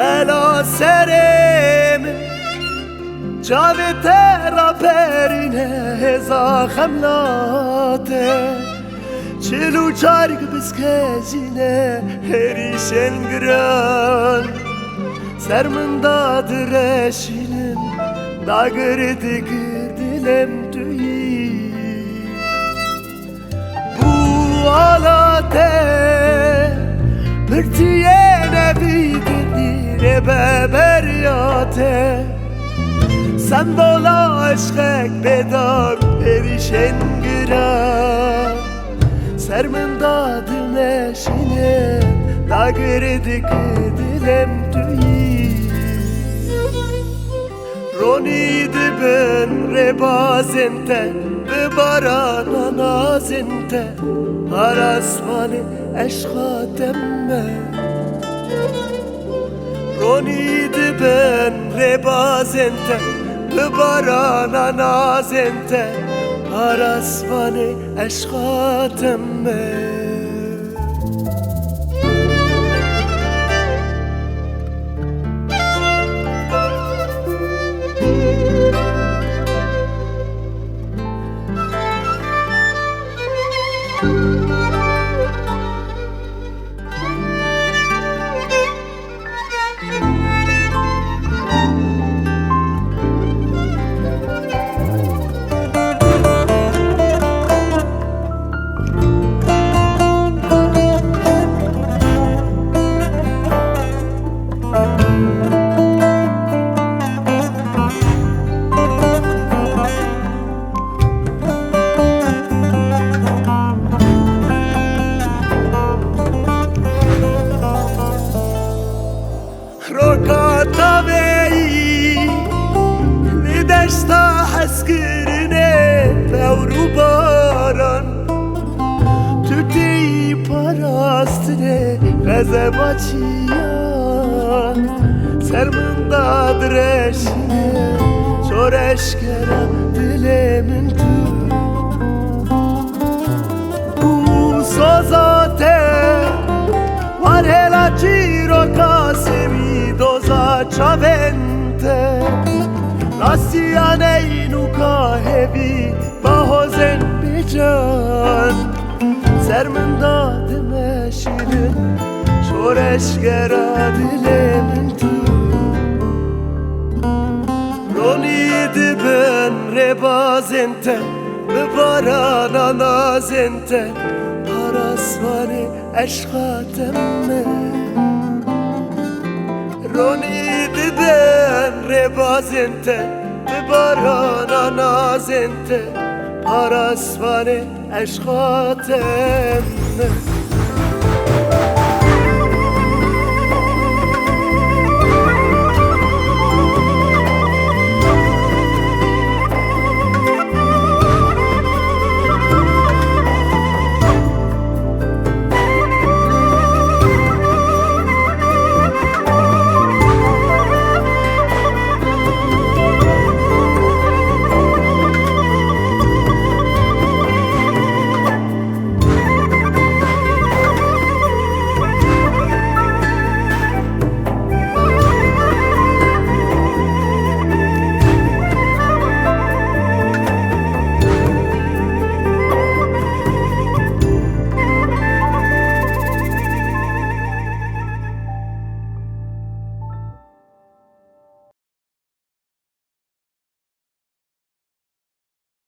بلا سرم جاوته را پرینه هزا خملاته چلو چارگ بسکجینه هریشن گران سر من داد رشینم داگر دیگر دلم تویی bu alate pırtiye nevidini beberyate sen dola aşkek bedar erişen girer sermin dadı neşine dagırdık dilem tüyi Ronidi ben rebazente بباران نازنته هر اسمان عشقاتمه رونید بن ربازنته بباران نازنته هر اسمان عشقاتمه Rokata vei Lideshta haskirine Fevru baran Tüti parastine Gazebaçiyan Sermında dreşine Çoreşkera dilemin tu Bu sozate Var hela ciro kasemi doza chavente Rasiane inuka hevi bahozen bijan Sermenda dimeşinin çoreşgera dilemin tu Ronidi ben rebazente Bebarana nazente Parasvani eşkatemme Ronidi ben rebazente Bebarana nazente Parasvani eşkatemme